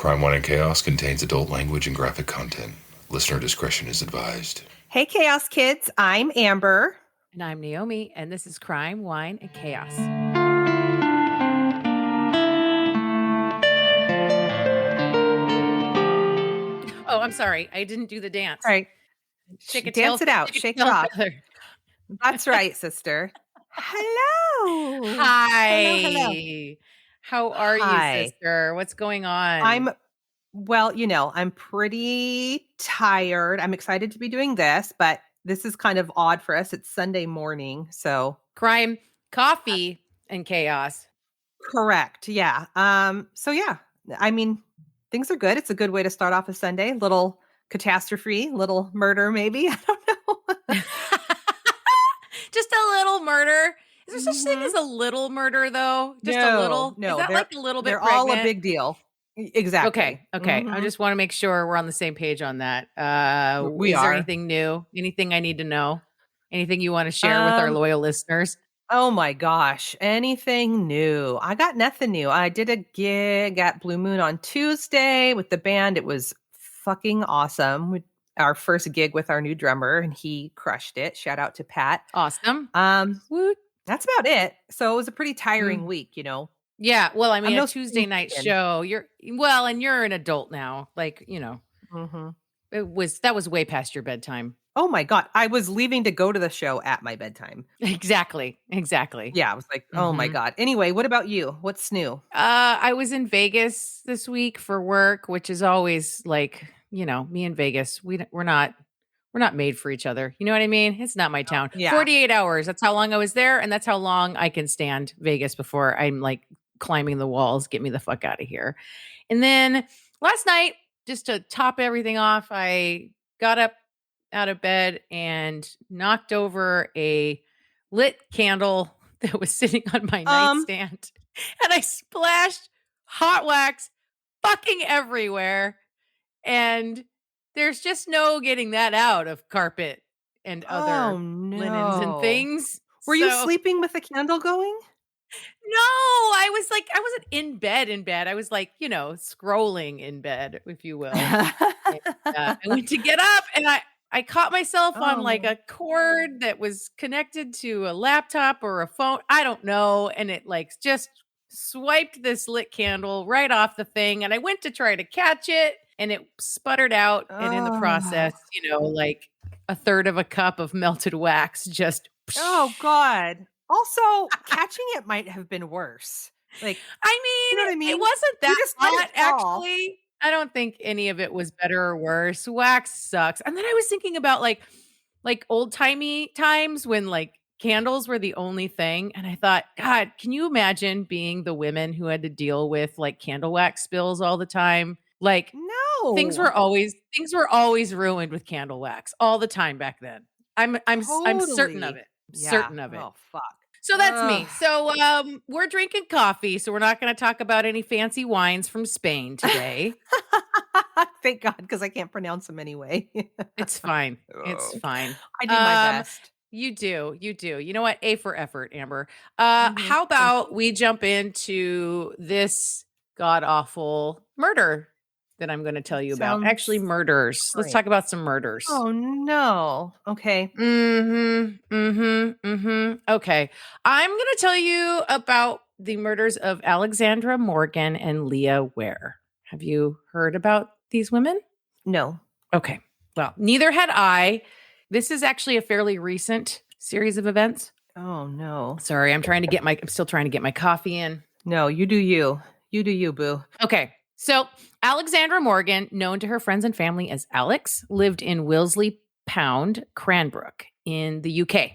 Crime, Wine, and Chaos contains adult language and graphic content. Listener discretion is advised. Hey, Chaos Kids. I'm Amber. And I'm Naomi, and this is Crime, Wine, and Chaos. Oh, I'm sorry. I didn't do the dance. All right. Shake it, Dance it out. Shake it off. That's right, sister. Hello. Hi. Hello. How are you, sister? What's going on? I'm pretty tired. I'm excited to be doing this, but this is kind of odd for us. It's Sunday morning, so Crime, coffee, and chaos. Correct. Yeah. I mean, things are good. It's a good way to start off a Sunday. Little catastrophe, little murder, maybe. I don't know. Just a little murder. Is there such thing as a little murder, though? Just a little? No, is that like a little bit they're pregnant? all a big deal. Exactly. Okay. I just want to make sure we're on the same page on that. We is are. there anything new? Anything I need to know? Anything you want to share with our loyal listeners? Oh my gosh. Anything new? I got nothing new. I did a gig at Blue Moon on Tuesday with the band. It was fucking awesome. Our first gig with our new drummer, and he crushed it. Shout out to Pat. Awesome. Woot. That's about it. So it was a pretty tiring week, you know. Yeah. Well, I mean, a Tuesday night show. And you're an adult now. Like, you know, that was way past your bedtime. Oh my God. I was leaving to go to the show at my bedtime. Exactly. Yeah. I was like, oh my God. Anyway, what about you? What's new? I was in Vegas this week for work, which is always like, you know, me and Vegas, we're not made for each other. You know what I mean? It's not my town. Yeah. 48 hours. That's how long I was there. And that's how long I can stand Vegas before I'm like climbing the walls. Get me the fuck out of here. And then last night, just to top everything off, I got up out of bed and knocked over a lit candle that was sitting on my nightstand. And I splashed hot wax fucking everywhere. And there's just no getting that out of carpet and other linens and things. Were you sleeping with the candle going? No, I wasn't in bed. I was like, you know, scrolling in bed, if you will. I went to get up and I caught myself on like a cord that was connected to a laptop or a phone. I don't know. And it like just swiped this lit candle right off the thing. And I went to try to catch it and it sputtered out. And in the process, you know, like a third of a cup of melted wax just. Oh God. Also, catching it might have been worse. Like, I mean, you know what I mean? It wasn't that hot, actually. I don't think any of it was better or worse. Wax sucks. And then I was thinking about like old-timey times when like candles were the only thing. And I thought, God, can you imagine being the women who had to deal with like candle wax spills all the time? Like, no, things were always ruined with candle wax all the time back then. I'm certain of it. Yeah. Certain of it. Oh fuck. So that's me. So we're drinking coffee. So we're not going to talk about any fancy wines from Spain today. Thank God, because I can't pronounce them anyway. It's fine. It's fine. I do my best. You do. You know what? A for effort, Amber. How about we jump into this god-awful murder that I'm going to tell you about? Actually, murders. Great. Let's talk about some murders. Oh, no. Okay. Okay. I'm going to tell you about the murders of Alexandra Morgan and Leah Ware. Have you heard about these women? No. Okay. Well, neither had I. This is actually a fairly recent series of events. Oh, no. Sorry, I'm still trying to get my coffee in. No, you do you. You do you, boo. Okay. So Alexandra Morgan, known to her friends and family as Alex, lived in Willsley Pound, Cranbrook in the UK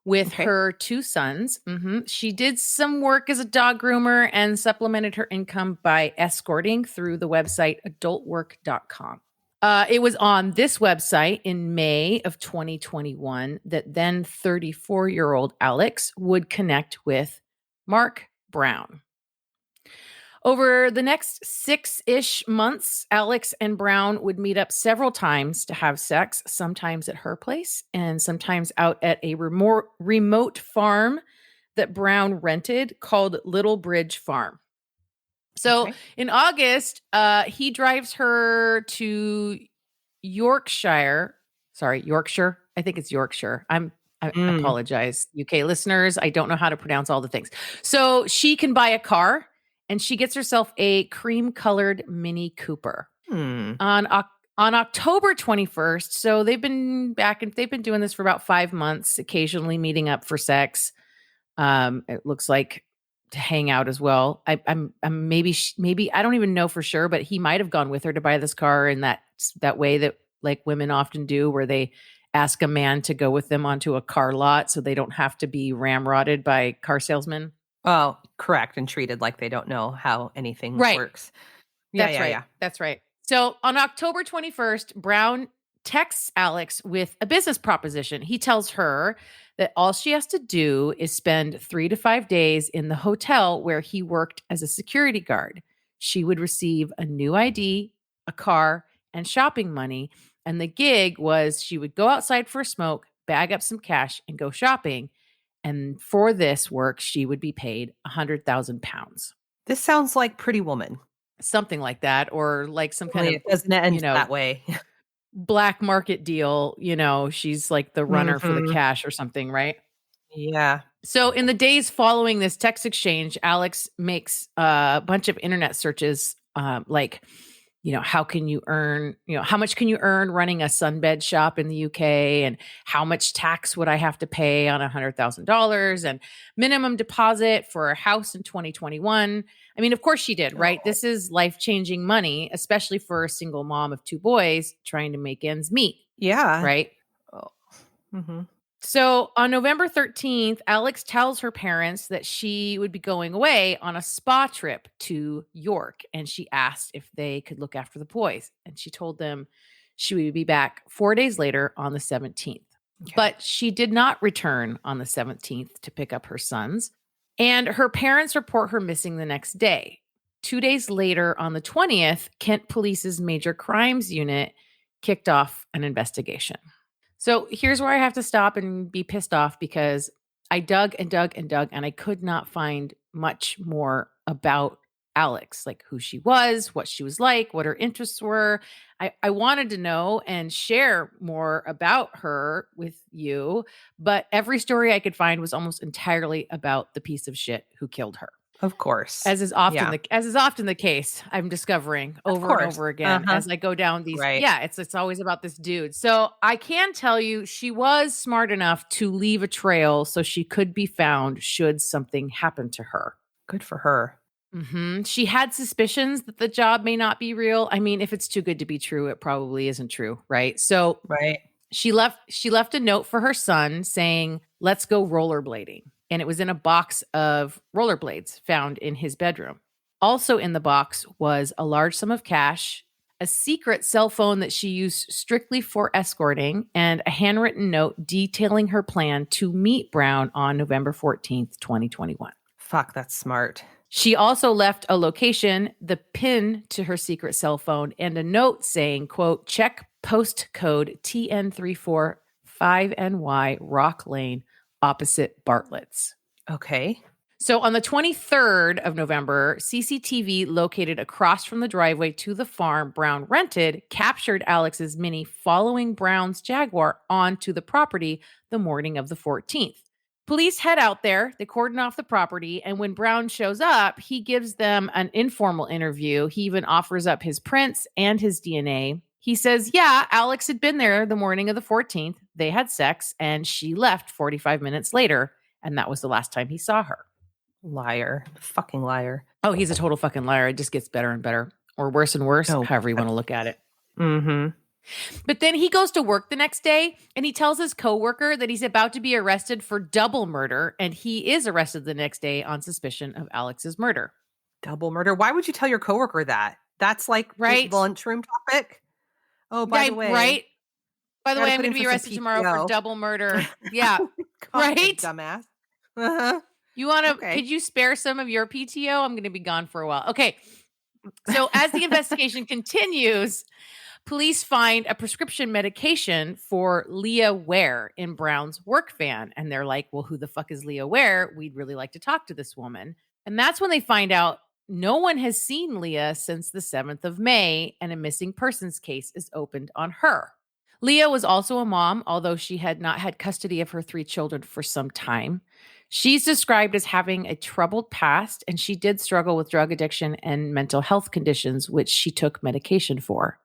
with her two sons. She did some work as a dog groomer and supplemented her income by escorting through the website adultwork.com. It was on this website in May of 2021 that then 34-year-old Alex would connect with Mark Brown. Over the next 6-ish months, Alex and Brown would meet up several times to have sex, sometimes at her place and sometimes out at a remote farm that Brown rented called Little Bridge Farm. So Okay. in August, he drives her to Yorkshire. Sorry, Yorkshire. I think it's Yorkshire. I apologize, UK listeners. I don't know how to pronounce all the things. So she can buy a car, and she gets herself a cream-colored Mini Cooper on October 21st. So they've been doing this for about 5 months, occasionally meeting up for sex. It looks like to hang out as well. I'm maybe I don't even know for sure, but he might have gone with her to buy this car in that way that like women often do, where they ask a man to go with them onto a car lot so they don't have to be ramrodded by car salesmen. Oh, correct. And treated like they don't know how anything Right. works. Yeah, That's right. yeah. That's right. So on October 21st, Brown texts Alex with a business proposition. He tells her that all she has to do is spend 3 to 5 days in the hotel where he worked as a security guard. She would receive a new ID, a car, and shopping money. And the gig was she would go outside for a smoke, bag up some cash, and go shopping. And for this work, she would be paid 100,000 pounds. This sounds like Pretty Woman. Something like that, or like some kind Only of, it doesn't end that way. black market deal. She's like the runner for the cash or something, right? Yeah. So in the days following this text exchange, Alex makes a bunch of internet searches, like, how can you earn, how much can you earn running a sunbed shop in the UK, and how much tax would I have to pay on $100,000, and minimum deposit for a house in 2021. I mean, of course she did, right? Oh. This is life-changing money, especially for a single mom of 2 boys trying to make ends meet. Yeah. Right? Oh. Mm-hmm. So on November 13th, Alex tells her parents that she would be going away on a spa trip to York. And she asked if they could look after the boys. And she told them she would be back 4 days later on the 17th. Okay. But she did not return on the 17th to pick up her sons. And her parents report her missing the next day. 2 days later, on the 20th, Kent Police's Major Crimes Unit kicked off an investigation. So here's where I have to stop and be pissed off, because I dug and dug and dug, and I could not find much more about Alex, like who she was, what she was like, what her interests were. I wanted to know and share more about her with you, but every story I could find was almost entirely about the piece of shit who killed her. Of course. As is often the case, I'm discovering over and over again as I go down these. Right. Yeah, it's always about this dude. So I can tell you she was smart enough to leave a trail so she could be found should something happen to her. Good for her. Mm-hmm. She had suspicions that the job may not be real. I mean, if it's too good to be true, it probably isn't true, right? So she left a note for her son saying, "Let's go rollerblading." And it was in a box of rollerblades found in his bedroom. Also in the box was a large sum of cash, a secret cell phone that she used strictly for escorting, and a handwritten note detailing her plan to meet Brown on November 14th, 2021. Fuck, that's smart. She also left a location, the pin to her secret cell phone, and a note saying, quote, "Check postcode TN345NY Rock Lane, opposite Bartlett's." Okay. So on the 23rd of November, CCTV located across from the driveway to the farm Brown rented captured Alex's Mini following Brown's Jaguar onto the property the morning of the 14th. Police head out there, they cordon off the property, and when Brown shows up, he gives them an informal interview. He even offers up his prints and his DNA. He says, yeah, Alex had been there the morning of the 14th. They had sex, and she left 45 minutes later, and that was the last time he saw her. Liar. Fucking liar. Oh, he's a total fucking liar. It just gets better and better, or worse and worse, however you want to look at it. Mm-hmm. But then he goes to work the next day, and he tells his coworker that he's about to be arrested for double murder, and he is arrested the next day on suspicion of Alex's murder. Double murder? Why would you tell your coworker that? That's like right lunchroom topic. Oh, by the way, right. By the way, I'm going to be arrested tomorrow for double murder. Yeah, right. Dumbass. You want to? Okay. Could you spare some of your PTO? I'm going to be gone for a while. Okay. So as the investigation continues, police find a prescription medication for Leah Ware in Brown's work van. And they're like, well, who the fuck is Leah Ware? We'd really like to talk to this woman. And that's when they find out no one has seen Leah since the 7th of May, and a missing persons case is opened on her. Leah was also a mom, although she had not had custody of her 3 children for some time. She's described as having a troubled past, and she did struggle with drug addiction and mental health conditions, which she took medication for.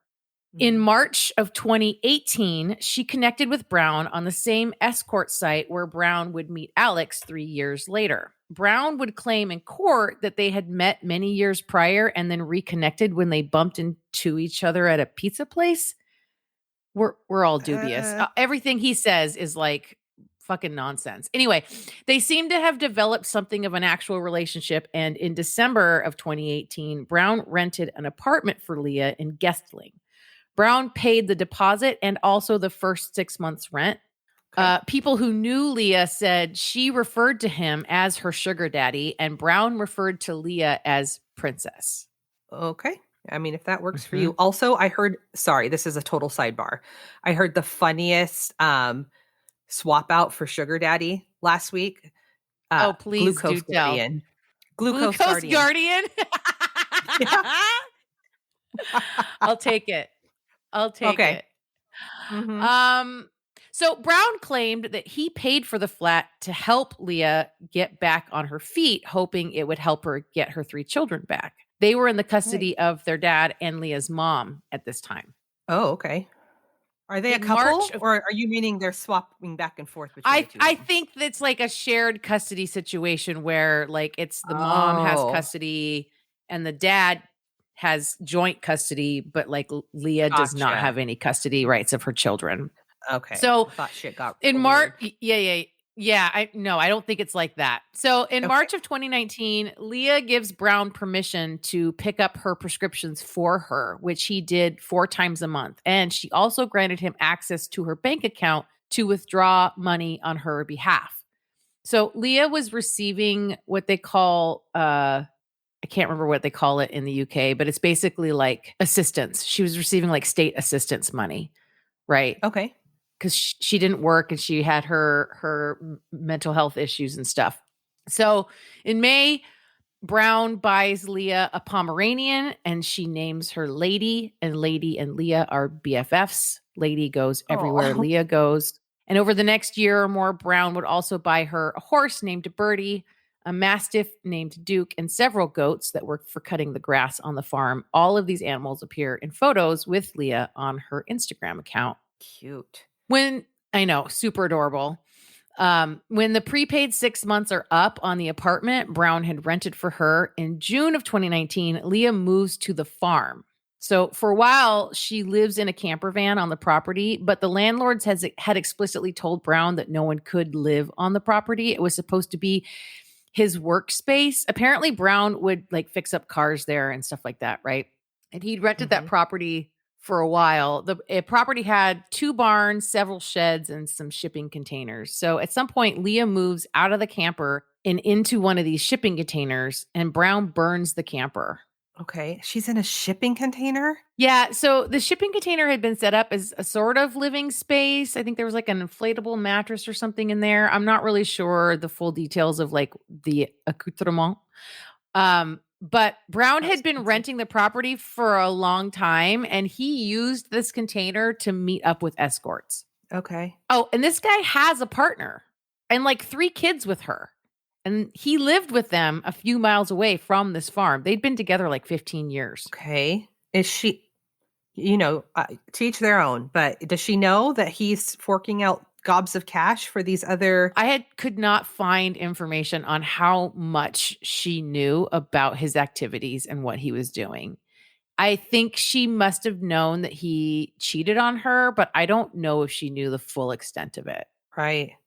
In March of 2018, she connected with Brown on the same escort site where Brown would meet Alex 3 years later. Brown would claim in court that they had met many years prior and then reconnected when they bumped into each other at a pizza place. We're all dubious. Everything he says is like fucking nonsense. Anyway, they seem to have developed something of an actual relationship, and in December of 2018, Brown rented an apartment for Leah in Guestling. Brown paid the deposit and also the first 6 months' rent. Okay. People who knew Leah said she referred to him as her sugar daddy, and Brown referred to Leah as Princess. Okay. I mean, if that works for you. Also, I heard, sorry, this is a total sidebar. I heard the funniest swap out for sugar daddy last week. Please Glucose do tell. Guardian. Glucose Guardian? I'll take it. Okay. So Brown claimed that he paid for the flat to help Leah get back on her feet, hoping it would help her get her 3 children back. They were in the custody of their dad and Leah's mom at this time. Oh, okay. Are they a couple, or are you meaning they're swapping back and forth between the two? I think it's like a shared custody situation where like it's the mom has custody and the dad has joint custody, but like Leah does not have any custody rights of her children. Okay. So I thought shit got in March, I don't think it's like that. So in March of 2019, Leah gives Brown permission to pick up her prescriptions for her, which he did 4 times a month. And she also granted him access to her bank account to withdraw money on her behalf. So Leah was receiving what they call, I can't remember what they call it in the UK, but it's basically like assistance. She was receiving like state assistance money, right? Okay. Because she didn't work and she had her mental health issues and stuff. So in May, Brown buys Leah a Pomeranian and she names her Lady, and Lady and Leah are BFFs. Lady goes everywhere Leah goes. And over the next year or more, Brown would also buy her a horse named Birdie, a mastiff named Duke, and several goats that worked for cutting the grass on the farm. All of these animals appear in photos with Leah on her Instagram account. Cute. Super adorable. When the prepaid 6 months are up on the apartment Brown had rented for her in June of 2019, Leah moves to the farm. So for a while, she lives in a camper van on the property, but the landlords had explicitly told Brown that no one could live on the property. It was supposed to be his workspace. Apparently, Brown would like fix up cars there and stuff like that, right? And he'd rented that property for a while. The property had 2 barns, several sheds, and some shipping containers. So at some point, Leah moves out of the camper and into one of these shipping containers, and Brown burns the camper. Okay. She's in a shipping container? Yeah. So the shipping container had been set up as a sort of living space. I think there was like an inflatable mattress or something in there. I'm not really sure the full details of like the accoutrement. But Brown had been renting the property for a long time, and he used this container to meet up with escorts. Okay. Oh, and this guy has a partner and like 3 kids with her. And he lived with them a few miles away from this farm. They'd been together like 15 years. Okay. Is she, to each their own, but does she know that he's forking out gobs of cash for these other? Could not find information on how much she knew about his activities and what he was doing. I think she must have known that he cheated on her, but I don't know if she knew the full extent of it. Right.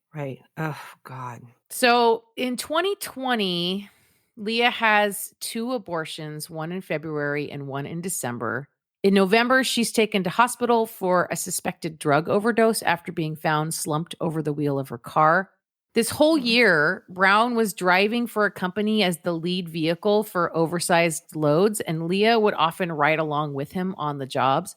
Oh, God. So in 2020, Leah has 2 abortions, one in February and one in December. In November, she's taken to hospital for a suspected drug overdose after being found slumped over the wheel of her car. This whole year, Brown was driving for a company as the lead vehicle for oversized loads, and Leah would often ride along with him on the jobs.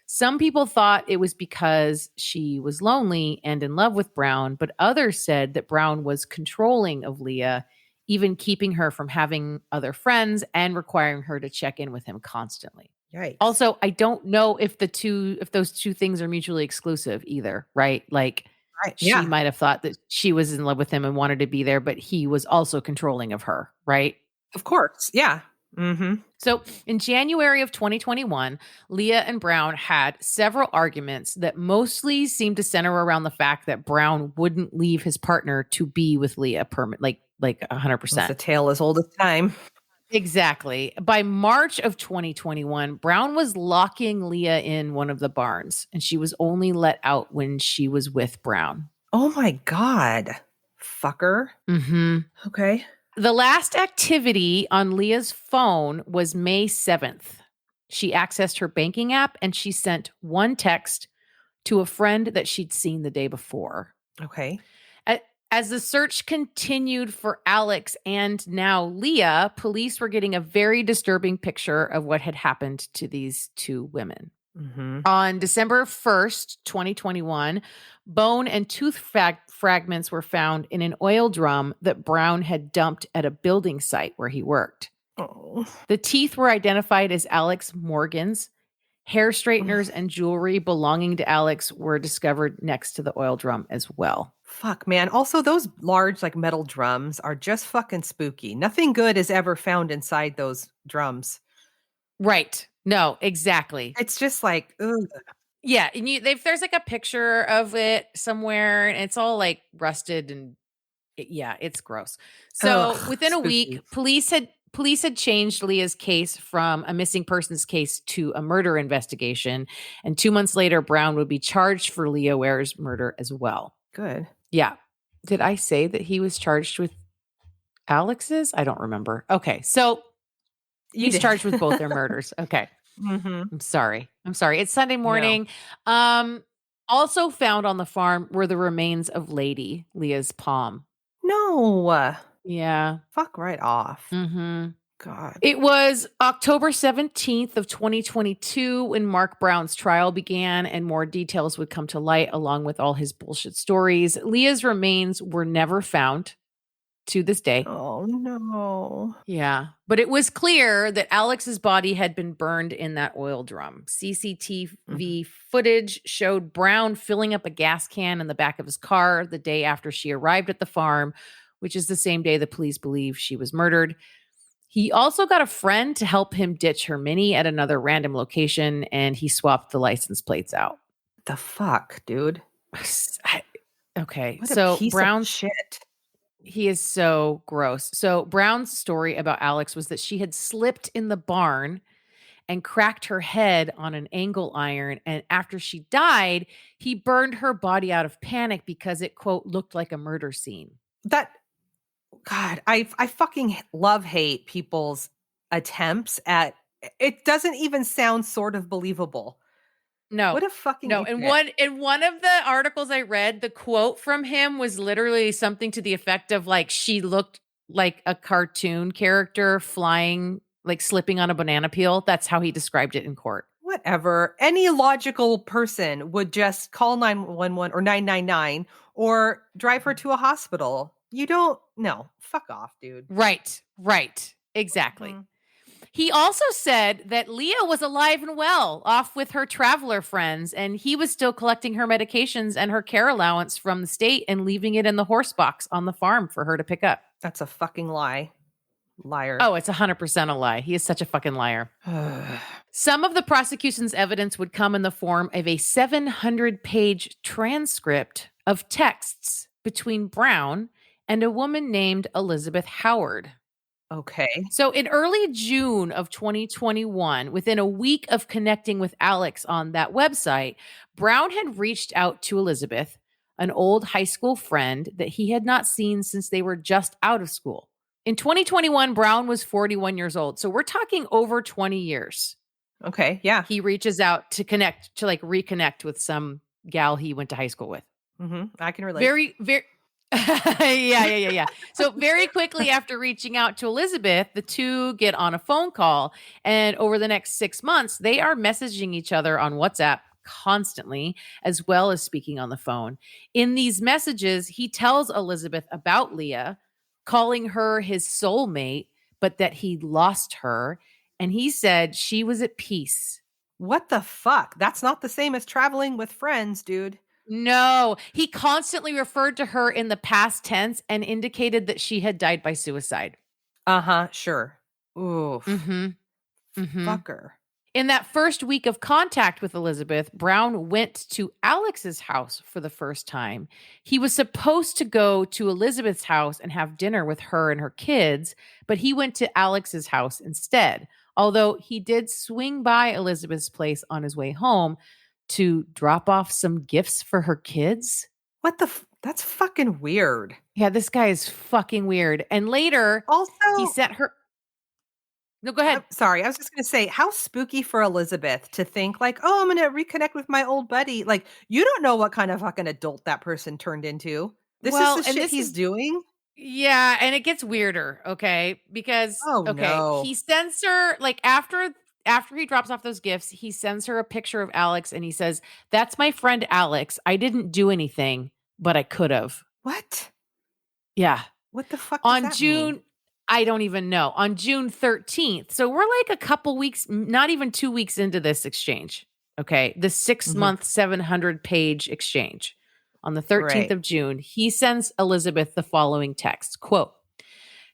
Some people thought it was because she was lonely and in love with Brown, but others said that Brown was controlling of Leah even keeping her from having other friends and requiring her to check in with him constantly. Yikes. Also, I don't know if those two things are mutually exclusive either, right? Like she might have thought that she was in love with him and wanted to be there, but he was also controlling of her, right? Of course. Yeah. Mm-hmm. So in January of 2021, Leah and Brown had several arguments that mostly seemed to center around the fact that Brown wouldn't leave his partner to be with Leah like 100%. It's a tale as old as time. Exactly. By March of 2021, Brown was locking Leah in one of the barns, and she was only let out when she was with Brown. Oh my God. Fucker. Mm-hmm. Okay. The last activity on Leah's phone was May 7th. She accessed her banking app and she sent one text to a friend that she'd seen the day before. Okay. As the search continued for Alex and now Leah, police were getting a very disturbing picture of what had happened to these two women. Mm-hmm. On December 1st, 2021, bone and tooth fragments were found in an oil drum that Brown had dumped at a building site where he worked. Oh. The teeth were identified as Alex Morgan's. Hair straighteners and jewelry belonging to Alex were discovered next to the oil drum as well. Fuck, man. Also, those large, like, metal drums are just fucking spooky. Nothing good is ever found inside those drums. Right. No, exactly. It's just like, ugh. Yeah. And there's like a picture of it somewhere and it's all like rusted and it's gross. So within a week, police had changed Leah's case from a missing persons case to a murder investigation. And 2 months later, Brown would be charged for Leah Ware's murder as well. Good. Yeah. Did I say that he was charged with Alex's? I don't remember. Okay. So he's charged with both their murders. Okay. Mm-hmm. I'm sorry. It's Sunday morning. No. Also found on the farm were the remains of Lady, Leah's palm. No. Yeah. Fuck right off. Mm-hmm. God. It was October 17th of 2022 when Mark Brown's trial began and more details would come to light along with all his bullshit stories. Leah's remains were never found to this day. Oh, no. Yeah. But it was clear that Alex's body had been burned in that oil drum. CCTV footage showed Brown filling up a gas can in the back of his car the day after she arrived at the farm, which is the same day the police believe she was murdered. He also got a friend to help him ditch her Mini at another random location, and he swapped the license plates out. The fuck, dude? Okay. What so a piece Brown's of shit. He is so gross. So Brown's story about Alex was that she had slipped in the barn and cracked her head on an angle iron. And after she died, he burned her body out of panic because it, quote, looked like a murder scene. God, I fucking hate people's attempts at, it doesn't even sound sort of believable. No. What a fucking idiot. In one of the articles I read, the quote from him was literally something to the effect of like, she looked like a cartoon character flying, like slipping on a banana peel. That's how he described it in court. Whatever. Any logical person would just call 911 or 999 or drive her to a hospital. You don't, no, fuck off, dude. Right. Exactly. Mm-hmm. He also said that Leah was alive and well, off with her traveler friends, and he was still collecting her medications and her care allowance from the state and leaving it in the horse box on the farm for her to pick up. That's a fucking lie. Liar. Oh, it's 100% a lie. He is such a fucking liar. Some of the prosecution's evidence would come in the form of a 700-page transcript of texts between Brown and a woman named Elizabeth Howard. Okay. So in early June of 2021, within a week of connecting with Alex on that website, Brown had reached out to Elizabeth, an old high school friend that he had not seen since they were just out of school. In 2021, Brown was 41 years old. So we're talking over 20 years. Okay. Yeah. He reaches out to reconnect with some gal he went to high school with. Mm-hmm. I can relate. Very yeah. So very quickly after reaching out to Elizabeth, the two get on a phone call, and over the next 6 months, they are messaging each other on WhatsApp constantly, as well as speaking on the phone. In these messages, he tells Elizabeth about Leah, calling her his soulmate, but that he lost her. And he said she was at peace. What the fuck? That's not the same as traveling with friends, dude. No, he constantly referred to her in the past tense and indicated that she had died by suicide. Uh-huh, sure. Oof. Fucker. In that first week of contact with Elizabeth, Brown went to Alex's house for the first time. He was supposed to go to Elizabeth's house and have dinner with her and her kids, but he went to Alex's house instead. Although he did swing by Elizabeth's place on his way home to drop off some gifts for her kids. What the that's fucking weird. Yeah, this guy is fucking weird. And later, Also, he sent her. No, go ahead. Sorry, I was just going to say, how spooky for Elizabeth to think like, oh, I'm going to reconnect with my old buddy. Like, you don't know what kind of fucking adult that person turned into. This is the shit he's doing. Yeah, and it gets weirder, okay? Because no. He sends her like after he drops off those gifts, he sends her a picture of Alex and he says, "That's my friend Alex. I didn't do anything, but I could have." What? Yeah. What the fuck does that June mean? I don't even know. On June 13th. So we're like a couple weeks, not even 2 weeks into this exchange. Okay. The 6-month, 700-page exchange. On the 13th of June, he sends Elizabeth the following text, quote,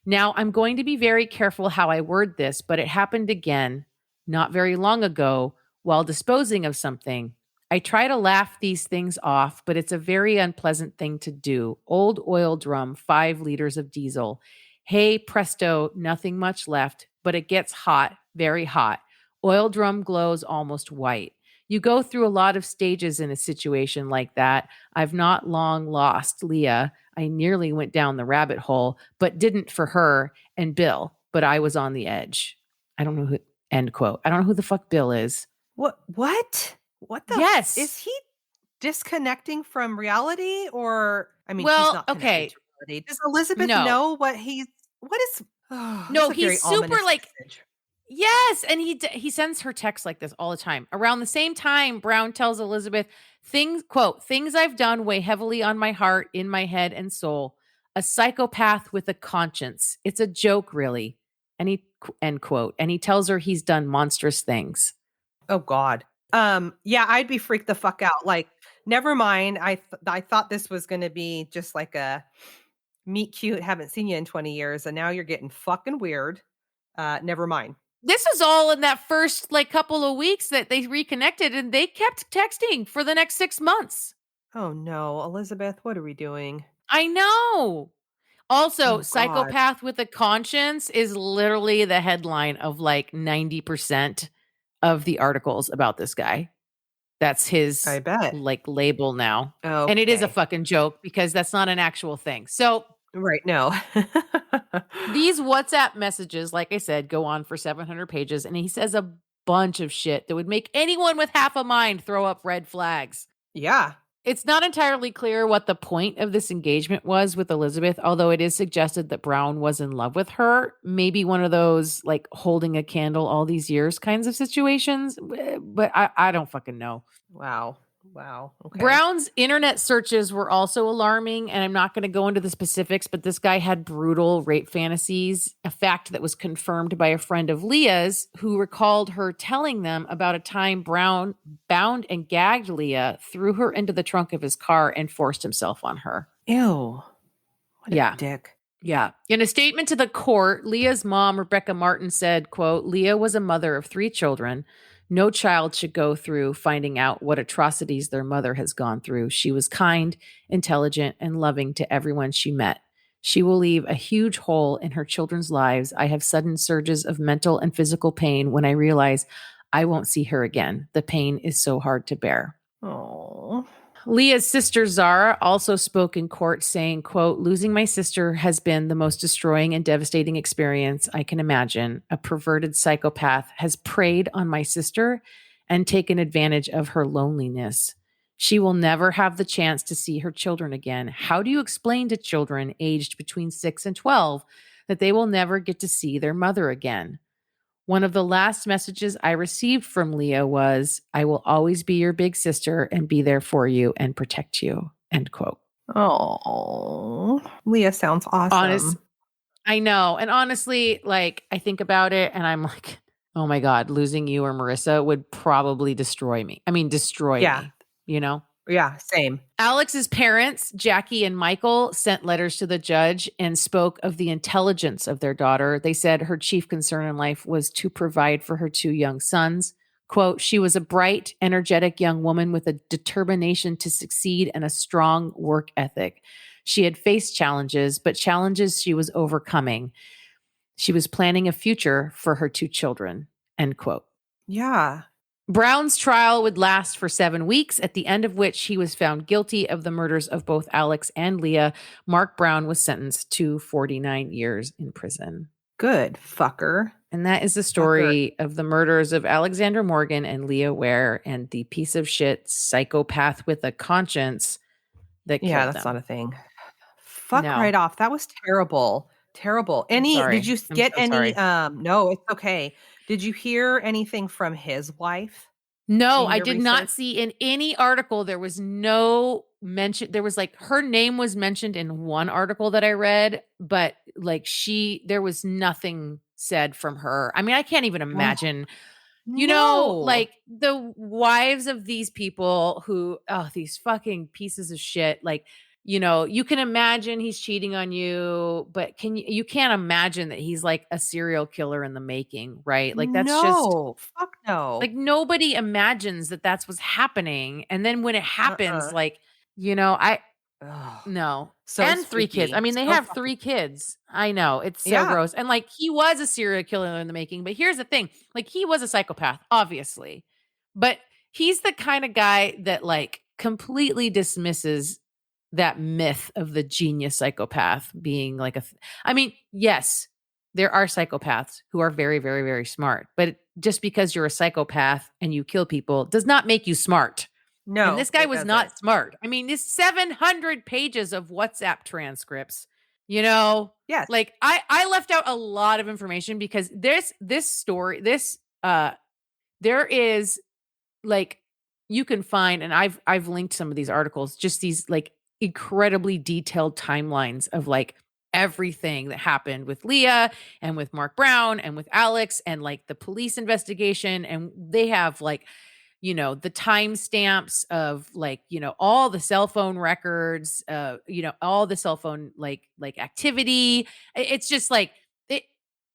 "Now I'm going to be very careful how I word this, but it happened again, not very long ago, while disposing of something. I try to laugh these things off, but it's a very unpleasant thing to do. Old oil drum, 5 liters of diesel. Hey, presto, nothing much left, but it gets hot, very hot. Oil drum glows almost white. You go through a lot of stages in a situation like that. I've not long lost Leah. I nearly went down the rabbit hole, but didn't for her and Bill, but I was on the edge." I don't know who, end quote. I don't know who the fuck Bill is. What? What the? Yes. Is he disconnecting from reality or, I mean, well, he's not connected to reality. Does Elizabeth know what is, no, he's super like, message. Yes. And he sends her texts like this all the time. Around the same time, Brown tells Elizabeth, things I've done weigh heavily on my heart, in my head and soul. A psychopath with a conscience. It's a joke, really. And he, end quote. And he tells her he's done monstrous things. Oh God. Yeah, I'd be freaked the fuck out. Like, never mind. I thought this was going to be just like a meet cute, haven't seen you in 20 years. And now you're getting fucking weird. Never mind. This was all in that first like couple of weeks that they reconnected and they kept texting for the next 6 months. Oh no, Elizabeth, what are we doing? I know. Also, psychopath with a conscience is literally the headline of like 90% of the articles about this guy. That's his I bet. like label now. Okay. And it is a fucking joke because that's not an actual thing. So right, no. These WhatsApp messages, like I said, go on for 700 pages. And he says a bunch of shit that would make anyone with half a mind throw up red flags. Yeah. It's not entirely clear what the point of this engagement was with Elizabeth, although it is suggested that Brown was in love with her. Maybe one of those like holding a candle all these years kinds of situations, but I don't fucking know. Wow. Okay. Brown's internet searches were also alarming, and I'm not going to go into the specifics, but this guy had brutal rape fantasies, a fact that was confirmed by a friend of Leah's who recalled her telling them about a time Brown bound and gagged Leah, threw her into the trunk of his car, and forced himself on her. Ew. What a dick. Yeah. In a statement to the court, Leah's mom, Rebecca Martin, said, quote, "Leah was a mother of 3 children. No child should go through finding out what atrocities their mother has gone through. She was kind, intelligent, and loving to everyone she met. She will leave a huge hole in her children's lives. I have sudden surges of mental and physical pain when I realize I won't see her again. The pain is so hard to bear." Oh. Leah's sister Zara also spoke in court saying, quote, "Losing my sister has been the most destroying and devastating experience I can imagine. A perverted psychopath has preyed on my sister and taken advantage of her loneliness. She will never have the chance to see her children again. How do you explain to children aged between 6 and 12 that they will never get to see their mother again? One of the last messages I received from Leah was, I will always be your big sister and be there for you and protect you," end quote. Oh, Leah sounds awesome. I know. And honestly, like, I think about it and I'm like, oh my God, losing you or Marissa would probably destroy me. I mean, destroy Yeah. me, you know? Yeah, same. Alex's parents, Jackie and Michael, sent letters to the judge and spoke of the intelligence of their daughter. They said her chief concern in life was to provide for her two young sons. Quote, she was a bright, energetic young woman with a determination to succeed and a strong work ethic. She had faced challenges, but challenges she was overcoming. She was planning a future for her two children, end quote. Yeah. Brown's trial would last for 7 weeks, at the end of which he was found guilty of the murders of both Alex and Leah. Mark Brown was sentenced to 49 years in prison. Good fucker. And that is the story of the murders of Alexandra Morgan and Leah Ware and the piece of shit psychopath with a conscience that killed Yeah, that's them. not a thing. Fuck No. right off. That was terrible. Terrible. Did you I'm get so any sorry. no, it's okay. Did you hear anything from his wife? No, In I your did not research? see in any article. There was no mention. There was like her name was mentioned in one article that I read, but like there was nothing said from her. I mean, I can't even Oh, imagine, no. like the wives of these people who, these fucking pieces of shit, like, you can imagine he's cheating on you, but you can't imagine that he's like a serial killer in the making, right? Like that's just No. Fuck no. like nobody imagines that that's what's happening. And then when it happens, Uh-uh. like, Ugh. no. So And 3 kids. I spooky. mean, they So have fucking 3 kids. I know. It's so yeah. gross. And like he was a serial killer in the making, but here's the thing. Like he was a psychopath, obviously. But he's the kind of guy that like completely dismisses that myth of the genius psychopath being like I mean, yes, there are psychopaths who are very, very, very smart, but just because you're a psychopath and you kill people does not make you smart. No. And this guy it was doesn't. not smart. I mean, this 700 pages of WhatsApp transcripts, Yes. like I left out a lot of information because this story, there is like, you can find, and I've linked some of these articles, just these like incredibly detailed timelines of like everything that happened with Leah and with Mark Brown and with Alex and like the police investigation. And they have like, the timestamps of like, all the cell phone records, all the cell phone like activity. It's just like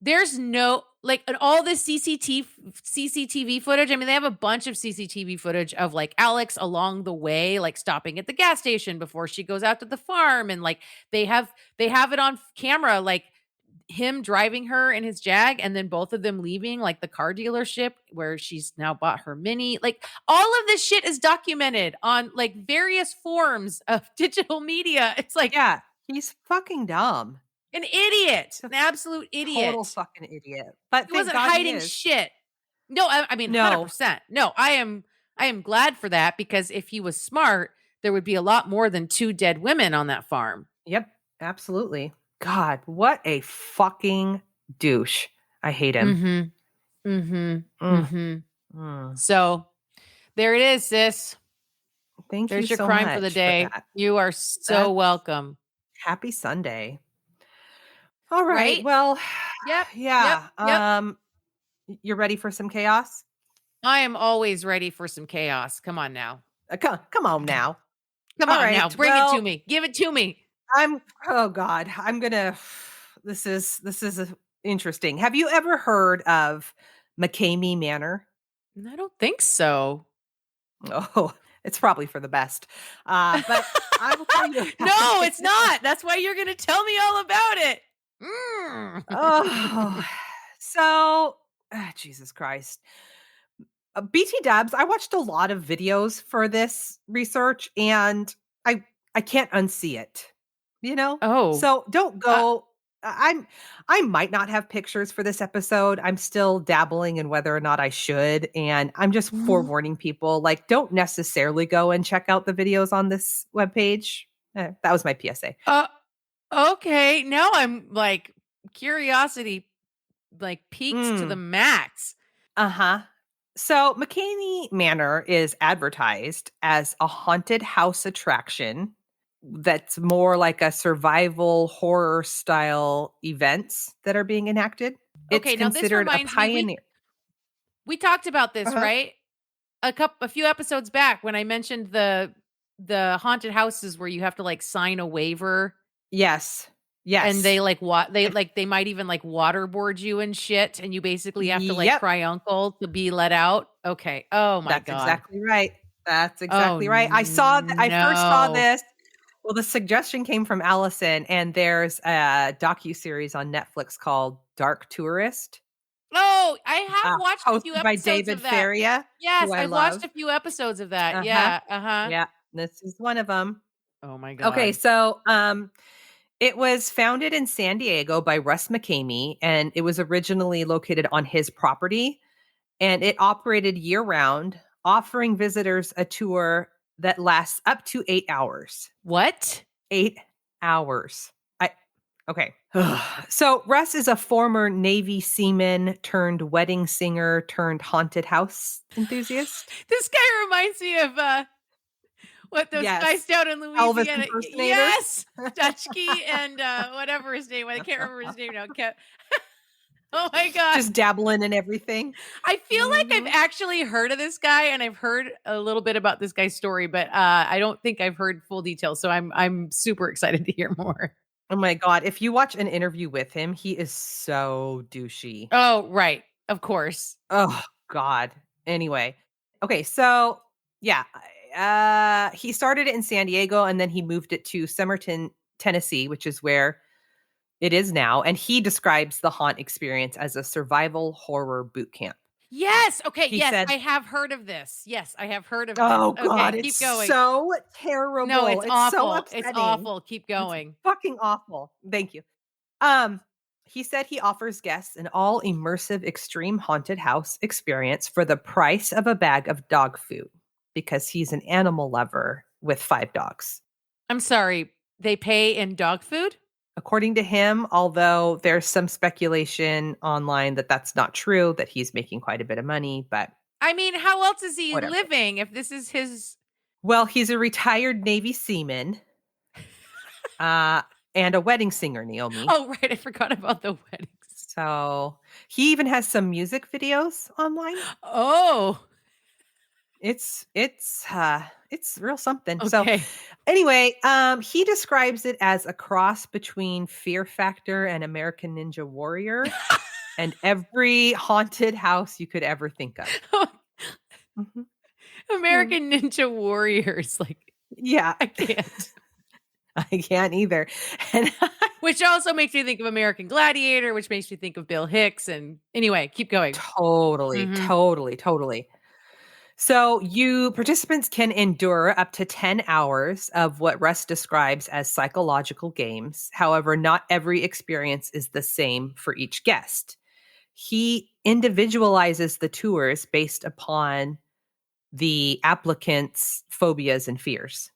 there's no like and all this CCTV footage. I mean, they have a bunch of CCTV footage of like Alex along the way, like stopping at the gas station before she goes out to the farm, and like they have it on camera, like him driving her in his Jag, and then both of them leaving like the car dealership where she's now bought her Mini. Like all of this shit is documented on like various forms of digital media. It's like, yeah, he's fucking dumb. An idiot, an absolute idiot. Total fucking idiot. But he wasn't hiding shit. No, I mean, No. 100%. No, I am glad for that, because if he was smart, there would be a lot more than 2 dead women on that farm. Yep, absolutely. God, what a fucking douche. I hate him. So there it is, sis. Thank There's you your so crime much for the day. that. You are so welcome. Happy Sunday. All right. Right? Well, Yep. yeah. Yep. You're ready for some chaos? I am always ready for some chaos. Come on now. Come on now. Come on now. Bring it to me. Give it to me. Oh God, I'm gonna. This is interesting. Have you ever heard of McKamey Manor? I don't think so. Oh, it's probably for the best. But I will tell you. No, it's not. That's why you're going to tell me all about it. Oh, so Jesus Christ. BT Dubs, I watched a lot of videos for this research, and I can't unsee it. Oh. So don't go. I might not have pictures for this episode. I'm still dabbling in whether or not I should, and I'm just forewarning people, like, don't necessarily go and check out the videos on this webpage. That was my PSA. Okay. Now I'm like curiosity like peaks to the max. Uh-huh. So McKamey Manor is advertised as a haunted house attraction that's more like a survival horror style events that are being enacted. Okay, It's now this considered a reminds me, pioneer. we talked about this, Uh-huh. right? A few episodes back when I mentioned the haunted houses where you have to like sign a waiver Yes. Yes. and they like If- they might even like waterboard you and shit, and you basically have to like Yep. cry uncle to be let out. Okay. Oh my That's god. exactly right. That's Oh exactly right. I first saw no. this. Well, the suggestion came from Allison, and there's a docuseries on Netflix called Dark Tourist, Oh, I have watched a few hosted by episodes David of that. Faria, Yes, who I I've watched love. a few episodes of that. Uh-huh. Yeah. Uh-huh. Yeah, this is one of them. Oh my god. Okay, so it was founded in San Diego by Russ McKamey, and it was originally located on his property, and it operated year-round, offering visitors a tour that lasts up to 8 hours. What? 8 hours. Okay. So Russ is a former Navy seaman turned wedding singer turned haunted house enthusiast. This guy reminds me of what those Yes. guys down in Elvis Louisiana. impersonator. Yes, Dutchkey and whatever his name was. I can't remember his name now. Oh my god. Just dabbling in everything. I feel like I've Mhm. actually heard of this guy, and I've heard a little bit about this guy's story, but I don't think I've heard full details. So I'm super excited to hear more. Oh my God. If you watch an interview with him, he is so douchey. Oh, right. Of course. Oh God. Anyway. Okay. So yeah. He started it in San Diego and then he moved it to Somerton, Tennessee, which is where it is now. And he describes the haunt experience as a survival horror boot camp. Yes. Okay. He Yes, said- I have heard of this. Yes, I have heard of Oh this. God, Okay, it's keep going. so terrible. No, it's awful. So It's upsetting. awful. Keep going. Fucking awful. Thank you. He said he offers guests an all immersive extreme haunted house experience for the price of a bag of dog food because he's an animal lover with 5 dogs. I'm sorry. They pay in dog food? According to him, although there's some speculation online that that's not true, that he's making quite a bit of money, but I mean, how else is he Whatever. living if this is his? well, he's a retired Navy seaman. And a wedding singer, Naomi. Oh, right. I forgot about the weddings. So he even has some music videos online. Oh, It's real something. So okay. anyway, he describes it as a cross between Fear Factor and American Ninja Warrior and every haunted house you could ever think of. Mhm. American Ninja Warriors. Like, Yeah, I can't. I can't either. And Which also makes me think of American Gladiator, which makes me think of Bill Hicks. And anyway, keep going. totally, Mhm. totally. So participants can endure up to 10 hours of what Russ describes as psychological games. However, not every experience is the same for each guest. He individualizes the tours based upon the applicant's phobias and fears.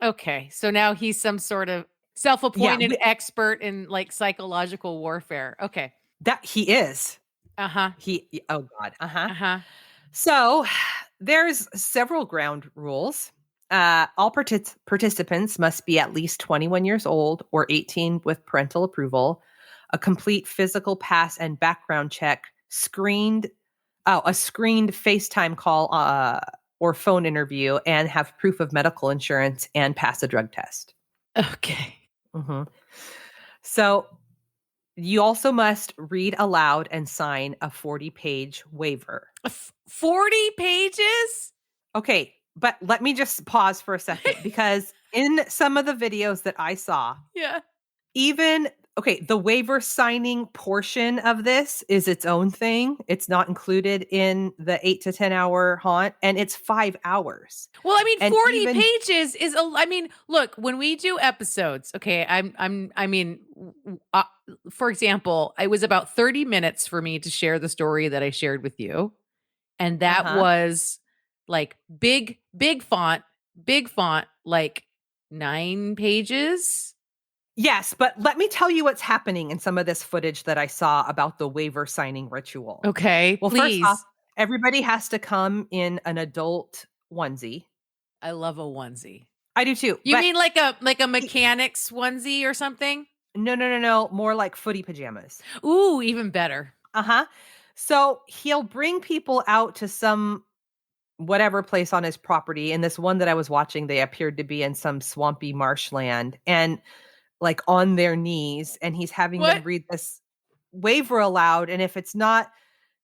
Okay. So now he's some sort of self-appointed we- expert in like psychological warfare. Okay. That he is. Uh-huh. Oh God. Uh-huh. Uh-huh. So there's several ground rules. All participants must be at least 21 years old or 18 with parental approval, a complete physical pass and background check, a screened FaceTime call or phone interview, and have proof of medical insurance and pass a drug test. Okay. Mhm. So you also must read aloud and sign a 40-page waiver. 40 pages? Okay, but let me just pause for a second because in some of the videos that I saw, Yeah. the waiver signing portion of this is its own thing. It's not included in the 8 to 10 hour haunt, and it's 5 hours. Well, I mean, And 40 pages is I mean, look, when we do episodes, okay, for example, it was about 30 minutes for me to share the story that I shared with you. And that Uh-huh. was like big font, like 9 pages. Yes, but let me tell you what's happening in some of this footage that I saw about the waiver signing ritual. Okay, Well, please. first off, everybody has to come in an adult onesie. I love a onesie. I do too. You but mean like a mechanic's onesie or something? No. More like footy pajamas. Ooh, even better. Uh-huh. So he'll bring people out to some whatever place on his property. And this one that I was watching, they appeared to be in some swampy marshland and like on their knees. And he's having them What? read this waiver aloud. And if it's not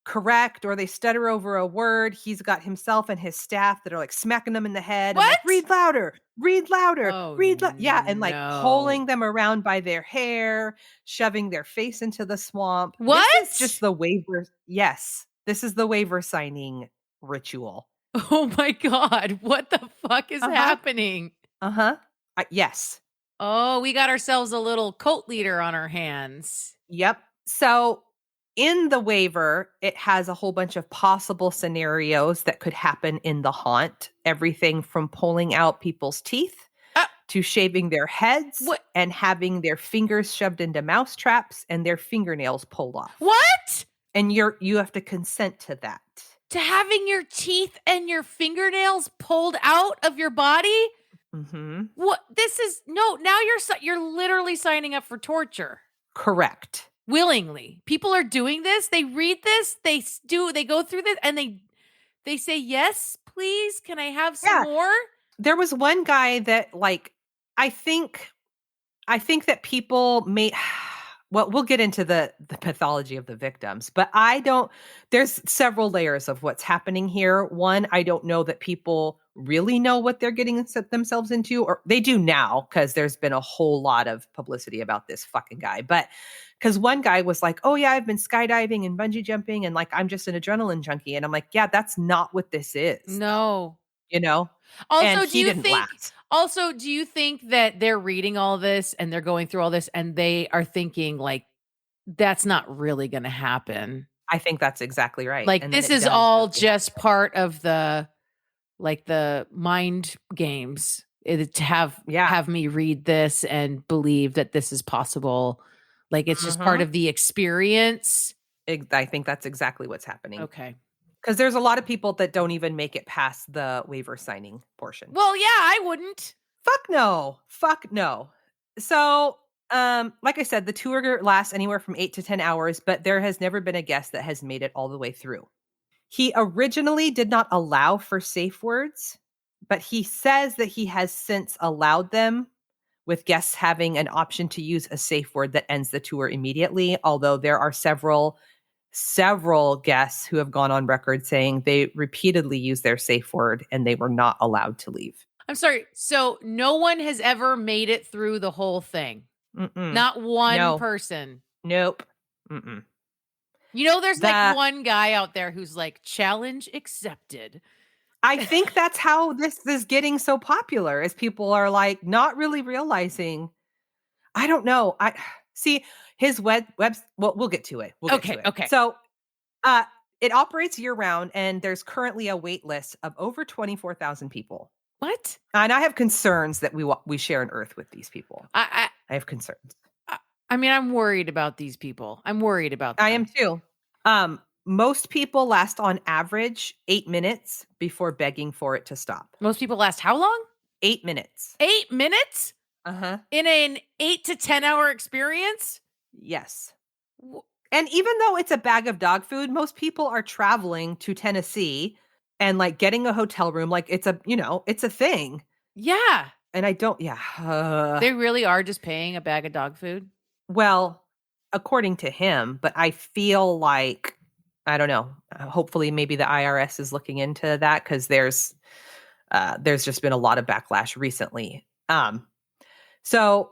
correct or they stutter over a word, he's got himself and his staff that are like smacking them in the head and like, What? read louder, Oh, yeah, and like no. pulling them around by their hair, shoving their face into the swamp. What? This is just the waiver. Yes, this is the waiver signing ritual. Oh my God. What the fuck is happening? Yes. Oh, we got ourselves a little cult leader on our hands. Yep. So in the waiver, it has a whole bunch of possible scenarios that could happen in the haunt. Everything from pulling out people's teeth to shaving their heads and having their fingers shoved into mouse traps and their fingernails pulled off. What? And you have to consent to that. To having your teeth and your fingernails pulled out of your body? Mm-hmm. What? This is now you're literally signing up for torture. Correct. Willingly. People are doing this. They read this. They go through this and they say, yes, please. Can I have some more? There was one guy that like, I think that people may, well, we'll get into the pathology of the victims, but there's several layers of what's happening here. One, I don't know that people really know what they're getting themselves into, or they do now because there's been a whole lot of publicity about this fucking guy. But because one guy was like, oh yeah, I've been skydiving and bungee jumping and like, I'm just an adrenaline junkie. And I'm like, yeah, that's not what this is. No. You know? Also, do you think that they're reading all this and they're going through all this and they are thinking like, that's not really going to happen? I think that's exactly right. Like, this is all just part of the mind games to have me read this and believe that this is possible. Like, it's just part of the experience. I think that's exactly what's happening. Okay. Because there's a lot of people that don't even make it past the waiver signing portion. Well, yeah, I wouldn't. Fuck no. So, like I said, the tour lasts anywhere from 8 to 10 hours, but there has never been a guest that has made it all the way through. He originally did not allow for safe words, but he says that he has since allowed them, with guests having an option to use a safe word that ends the tour immediately, although there are several guests who have gone on record saying they repeatedly used their safe word and they were not allowed to leave. I'm sorry. So no one has ever made it through the whole thing? Mm-mm. Not one person? Nope. Mm-mm. You know, there's like one guy out there who's like, challenge accepted. I think that's how this is getting so popular, is people are like not really realizing. I don't know. I see his web. Well, we'll get to it. Okay. So, it operates year round, and there's currently a wait list of over 24,000 people. What? And I have concerns that we share an earth with these people. I have concerns. I mean, I'm worried about these people. I'm worried about them. I am too. Most people last on average 8 minutes before begging for it to stop. Most people last how long? 8 minutes. 8 minutes? Uh-huh. In an 8 to 10 hour experience? Yes. And even though it's a bag of dog food, most people are traveling to Tennessee and like getting a hotel room. Like it's a thing. Yeah. And I don't, they really are just paying a bag of dog food? Well, according to him, but I feel like, I don't know, hopefully maybe the IRS is looking into that because there's just been a lot of backlash recently. So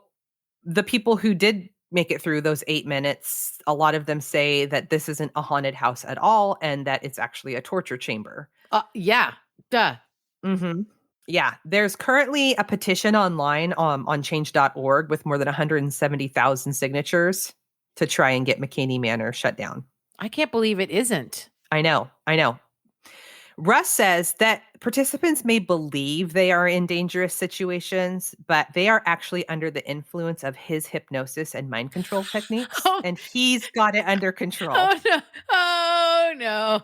the people who did make it through those 8 minutes, a lot of them say that this isn't a haunted house at all and that it's actually a torture chamber. Yeah. Duh. Mm-hmm. Yeah. There's currently a petition online on change.org with more than 170,000 signatures to try and get McKamey Manor shut down. I can't believe it isn't. I know. Russ says that participants may believe they are in dangerous situations, but they are actually under the influence of his hypnosis and mind control techniques, and he's got it under control. Oh, no.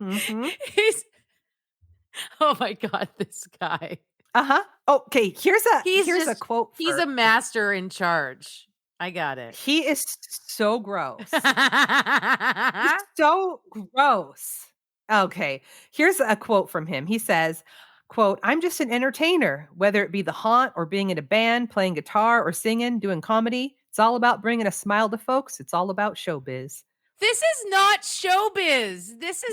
Mm-hmm. Oh, my God, this guy. Okay, here's a quote. He's a master in charge. I got it. He is so gross. He's so gross. Okay, here's a quote from him. He says, quote, "I'm just an entertainer, whether it be the haunt or being in a band, playing guitar or singing, doing comedy. It's all about bringing a smile to folks. It's all about showbiz." This is not showbiz. This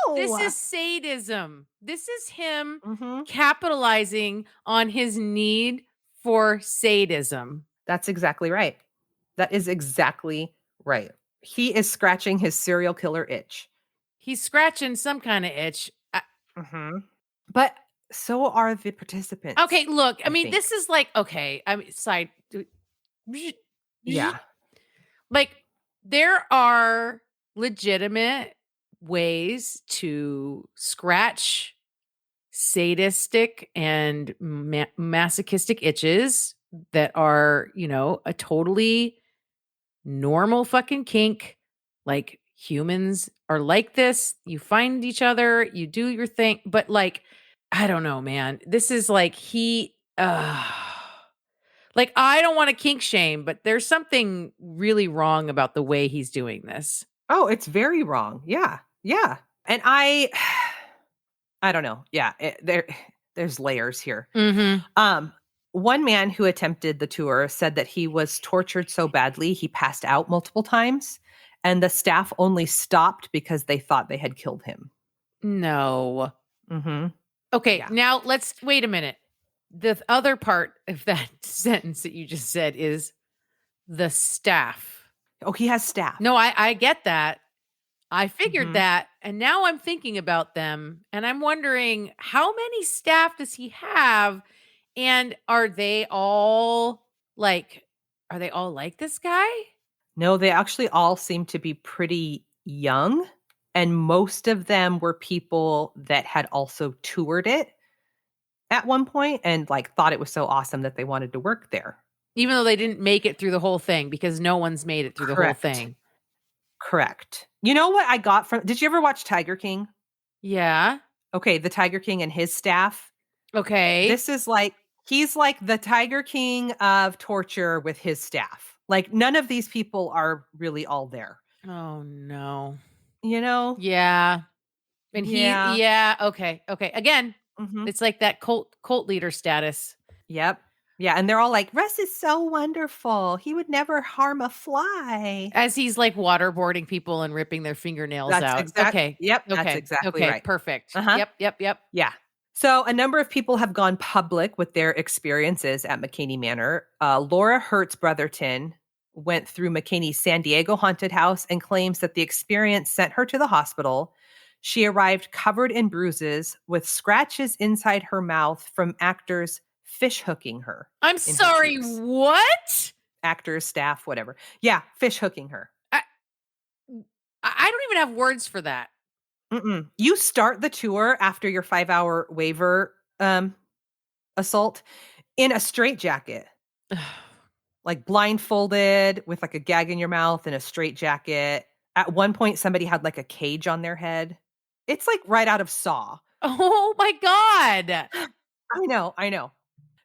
No. is sadism. This is him Mhm. capitalizing on his need for sadism. That's exactly right. That is exactly right. He is scratching his serial killer itch. He's scratching some kind of itch. But so are the participants. Okay, look, I mean, think. this is like, okay, I mean, side. Yeah. Like, there are legitimate ways to scratch sadistic and masochistic itches that are, a totally normal fucking kink. Like, humans are like this. You find each other, you do your thing. But like, I don't know, man. This is like like, I don't want to kink shame, but there's something really wrong about the way he's doing this. Oh, it's very wrong. Yeah. Yeah. And I don't know. Yeah. There's layers here. Mm-hmm. One man who attempted the tour said that he was tortured so badly he passed out multiple times, and the staff only stopped because they thought they had killed him. No. Mm-hmm. Okay, Yeah. now let's wait a minute. The other part of that sentence that you just said is the staff. Oh, he has staff. No, I get that. I figured Mhm. that. And now I'm thinking about them and I'm wondering, how many staff does he have? And are they all like this guy? No, they actually all seem to be pretty young. And most of them were people that had also toured it at one point and like thought it was so awesome that they wanted to work there. Even though they didn't make it through the whole thing, because no one's made it through the whole Correct. thing. Correct. You know what I got from, did you ever watch Tiger King? Yeah. Okay, the Tiger King and his staff. Okay. This is like, he's like the Tiger King of torture with his staff. Like none of these people are really all there. Oh no. You know? Yeah. And okay. Again, Mhm. it's like that cult leader status. Yep. Yeah, and they're all like, "Russ is so wonderful. He would never harm a fly." As he's like waterboarding people and ripping their fingernails out. Okay. Yep, Okay. that's exactly okay. right. Perfect. Uh-huh. Yep. Yeah. So a number of people have gone public with their experiences at McKamey Manor. Laura Hertz Brotherton went through McKamey's San Diego haunted house and claims that the experience sent her to the hospital. She arrived covered in bruises with scratches inside her mouth from actors fish hooking her. I'm sorry, what? Actors, staff, whatever. Yeah, fish hooking her. I don't even have words for that. Mm-mm. You start the tour after your 5-hour waiver assault in a straitjacket. Like blindfolded with like a gag in your mouth and a straitjacket. At one point, somebody had like a cage on their head. It's like right out of Saw. Oh my God. I know.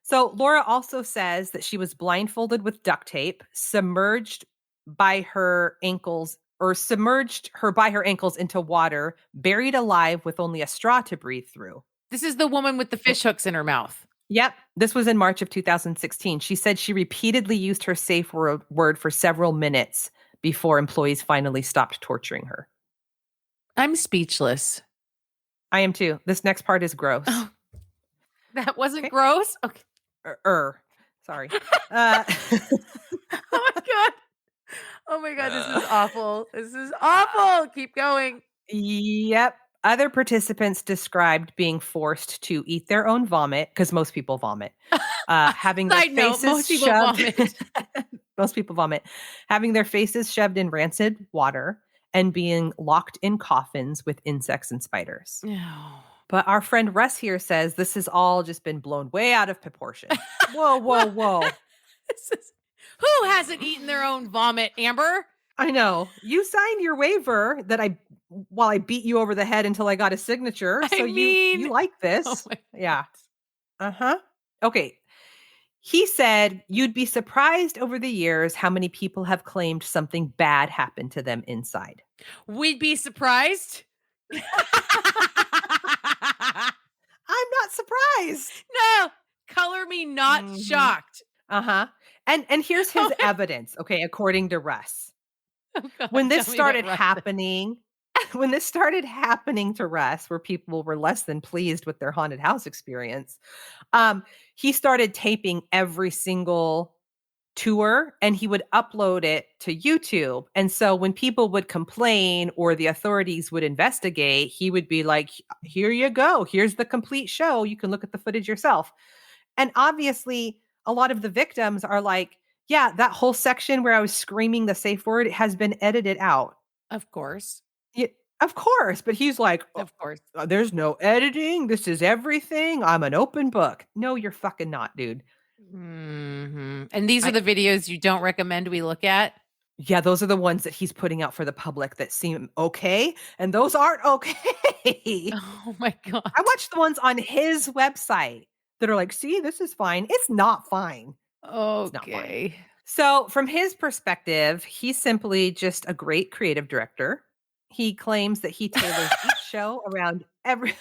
So Laura also says that she was blindfolded with duct tape, submerged her by her ankles into water, buried alive with only a straw to breathe through. This is the woman with the fish hooks in her mouth. Yep. This was in March of 2016. She said she repeatedly used her safe word for several minutes before employees finally stopped torturing her. I'm speechless. I am too. This next part is gross. Oh, that wasn't gross? Okay. Sorry. Oh my God, this is awful. This is awful. Keep going. Yep. Other participants described being forced to eat their own vomit, because most people vomit. Having their faces most people shoved. vomit. Most people vomit. Having their faces shoved in rancid water and being locked in coffins with insects and spiders. But our friend Russ here says this has all just been blown way out of proportion. Whoa. Who hasn't eaten their own vomit, Amber? I know. You signed your waiver that I beat you over the head until I got a signature. So you like this. Oh my yeah. Okay. He said, you'd be surprised over the years how many people have claimed something bad happened to them inside. We'd be surprised. I'm not surprised. No, color me not shocked. And here's his evidence, okay, according to Russ. Oh God, When this tell me started about Russ. happening, to Russ, where people were less than pleased with their haunted house experience, he started taping every single tour and he would upload it to YouTube. And so when people would complain or the authorities would investigate, he would be like, here you go. Here's the complete show. You can look at the footage yourself. And obviously, a lot of the victims are like, yeah, that whole section where I was screaming the safe word has been edited out. Of course. Yeah, of course. But he's like, Of course. there's no editing. This is everything. I'm an open book. No, you're fucking not, dude. And these are the videos you don't recommend we look at? Yeah, those are the ones that he's putting out for the public that seem okay. And those aren't okay. Oh my God. I watched the ones on his website that are like, see, this is fine. It's not fine. Okay. So from his perspective, he's simply just a great creative director. He claims that he tailors each show around every...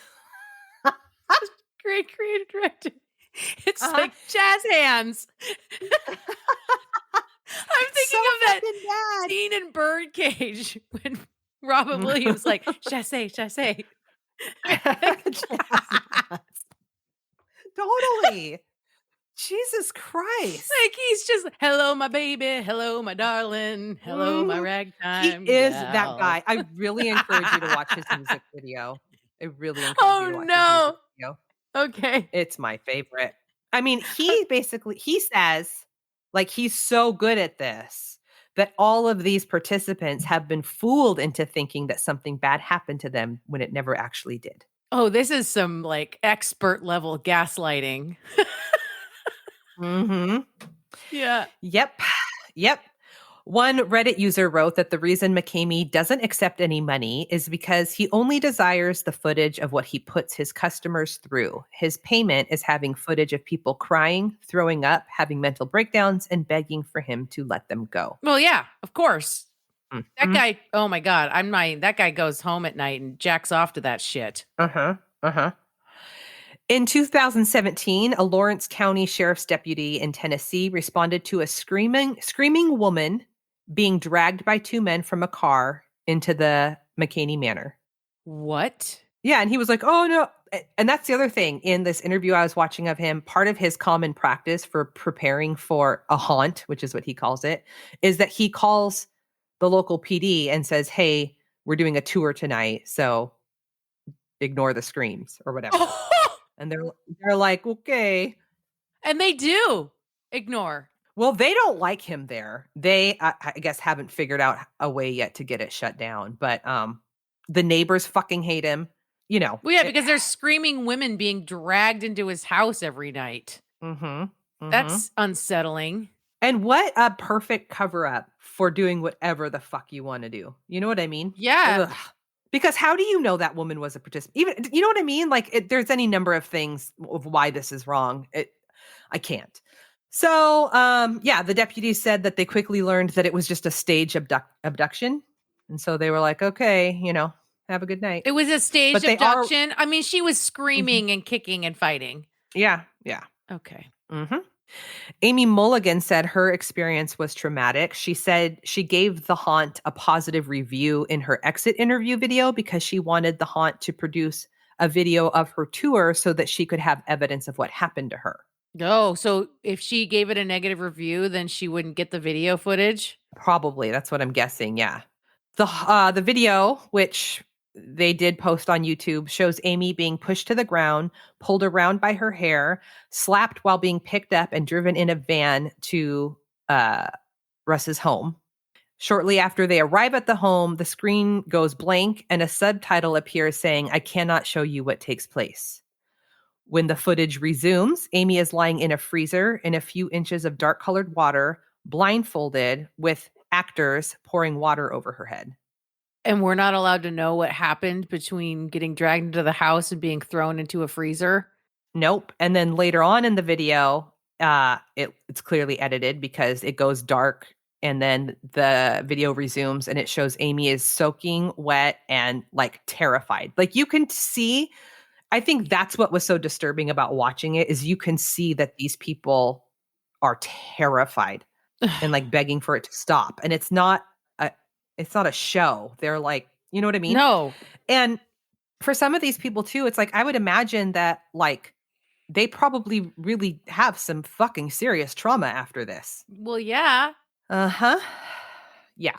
Great creative director. It's like jazz hands. I'm thinking of that scene in Birdcage when Robin Williams like, chasse. Totally. Jesus Christ. Like he's just, hello, my baby. Hello, my darling. Hello, my ragtime. He is that guy. I really encourage you to watch his music video. I really encourage you to watch his music video. Okay. It's my favorite. I mean, he says, like, he's so good at this that all of these participants have been fooled into thinking that something bad happened to them when it never actually did. Oh, this is some like expert level gaslighting. Yeah. Yep. One Reddit user wrote that the reason McKamey doesn't accept any money is because he only desires the footage of what he puts his customers through. His payment is having footage of people crying, throwing up, having mental breakdowns, and begging for him to let them go. Well, yeah, of course. That guy, oh my God, that guy goes home at night and jacks off to that shit. In 2017, a Lawrence County Sheriff's deputy in Tennessee responded to a screaming woman being dragged by two men from a car into the McKamey Manor. What? Yeah, and he was like, oh no. And that's the other thing. In this interview I was watching of him, part of his common practice for preparing for a haunt, which is what he calls it, is that he calls the local PD and says, hey, we're doing a tour tonight, so ignore the screams or whatever. And they're like, okay. And they do ignore. Well, they don't like him there. They, I guess, haven't figured out a way yet to get it shut down. But the neighbors fucking hate him. You know. Well, yeah, because there's screaming women being dragged into his house every night. That's unsettling. And what a perfect cover up for doing whatever the fuck you want to do. You know what I mean? Yeah. Ugh. Because how do you know that woman was a participant? Even, you know what I mean? Like, there's any number of things of why this is wrong. I can't. So, yeah, the deputy said that they quickly learned that it was just a stage abduction. And so they were like, okay, you know, have a good night. It was a stage abduction? I mean, she was screaming and kicking and fighting. Yeah. Okay. Amy Mulligan said her experience was traumatic. She said she gave the haunt a positive review in her exit interview video because she wanted the haunt to produce a video of her tour so that she could have evidence of what happened to her. Oh, so if she gave it a negative review, then she wouldn't get the video footage? Probably. That's what I'm guessing. Yeah. The video, which they did post on YouTube, shows Amy being pushed to the ground, pulled around by her hair, slapped while being picked up and driven in a van to Russ's home. Shortly after they arrive at the home, the screen goes blank and a subtitle appears saying, "I cannot show you what takes place." When the footage resumes, Amy is lying in a freezer in a few inches of dark-colored water, blindfolded, with actors pouring water over her head. And we're not allowed to know what happened between getting dragged into the house and being thrown into a freezer? Nope. And then later on in the video, it's clearly edited because it goes dark and then the video resumes and it shows Amy is soaking wet and like terrified. Like you can see, I think that's what was so disturbing about watching it is you can see that these people are terrified and like begging for it to stop. And it's not a show. They're like, you know what I mean? No. And for some of these people too, it's like I would imagine that like they probably really have some fucking serious trauma after this. Well, yeah. Uh-huh. Yeah.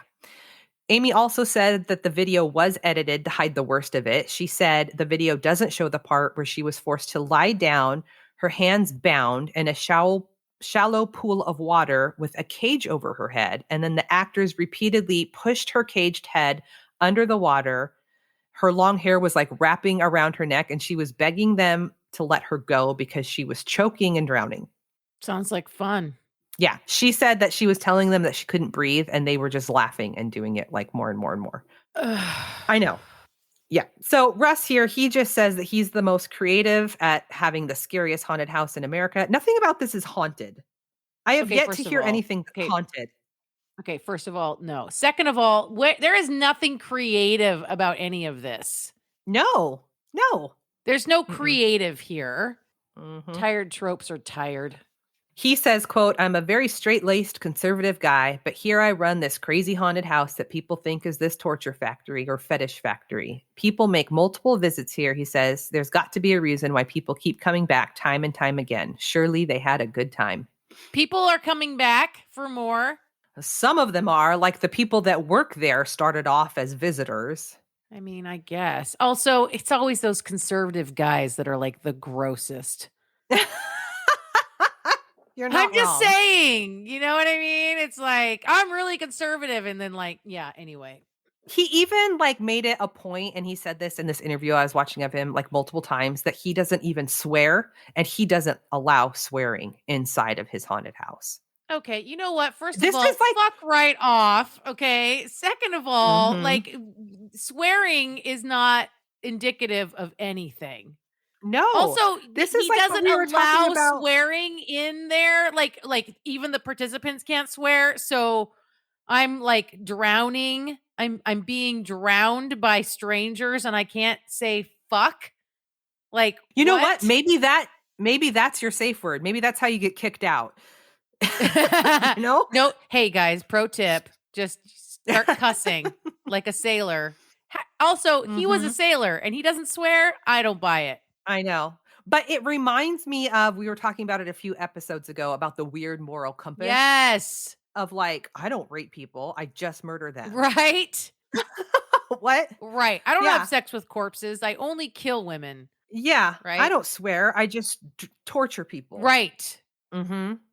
Amy also said that the video was edited to hide the worst of it. She said the video doesn't show the part where she was forced to lie down, her hands bound in a shallow pool of water with a cage over her head. And then the actors repeatedly pushed her caged head under the water. Her long hair was like wrapping around her neck and she was begging them to let her go because she was choking and drowning. Sounds like fun. Yeah. She said that she was telling them that she couldn't breathe and they were just laughing and doing it like more and more and more. I know. Yeah. So Russ here, he just says that he's the most creative at having the scariest haunted house in America. Nothing about this is haunted. I have yet to hear anything haunted. Okay, first of all, no. Second of all, there is nothing creative about any of this. No. There's no creative here. Tired tropes are tired. He says, quote, I'm a very straight-laced conservative guy, but here I run this crazy haunted house that people think is this torture factory or fetish factory. People make multiple visits here, he says. There's got to be a reason why people keep coming back time and time again. Surely they had a good time. People are coming back for more. Some of them are, like the people that work there started off as visitors. I mean, I guess. Also, it's always those conservative guys that are like the grossest. You're not I'm just saying, you know what I mean? It's like, I'm really conservative. And then like, yeah, anyway. He even like made it a point, and he said this in this interview I was watching of him like multiple times, that he doesn't even swear and he doesn't allow swearing inside of his haunted house. Okay, you know what? First of all, fuck right off. Okay. Second of all, like swearing is not indicative of anything. No. Also, this he is like doesn't allow swearing in there. Like even the participants can't swear. So I'm like drowning. I'm being drowned by strangers, and I can't say fuck. Like, you know what? Maybe that's your safe word. Maybe that's how you get kicked out. No. Hey guys, pro tip: just start cussing like a sailor. Also, he was a sailor, and he doesn't swear. I don't buy it. I know. But it reminds me of, we were talking about it a few episodes ago about the weird moral compass. Yes. Of like, I don't rape people. I just murder them. Right. What? Right. I don't have sex with corpses. I only kill women. Yeah. Right. I don't swear. I just torture people. Right.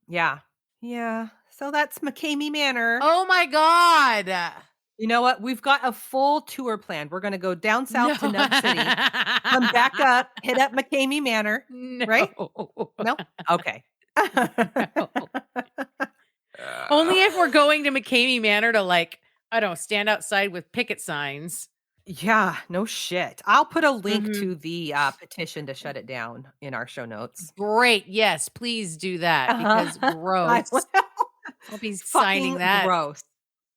Yeah. Yeah. So that's McKamey Manor. Oh my God. You know what? We've got a full tour planned. We're going to go down south to Nug City, come back up, hit up McKamey Manor, right? No? Okay. No. Only if we're going to McKamey Manor to like, I don't know, stand outside with picket signs. Yeah, no shit. I'll put a link to the petition to shut it down in our show notes. Great. Yes, please do that because gross. I'll be signing that. Gross.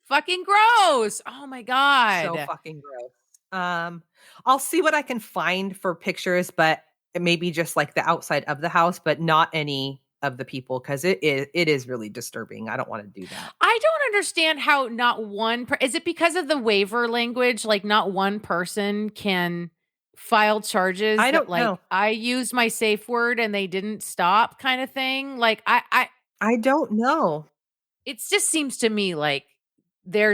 Fucking gross. Oh my God. So fucking gross. I'll see what I can find for pictures, but maybe just like the outside of the house, but not any of the people, because it is really disturbing. I don't want to do that. I don't understand how not one is it because of the waiver language? Like not one person can file charges. I don't know. I used my safe word and they didn't stop, kind of thing. Like I don't know. It just seems to me like there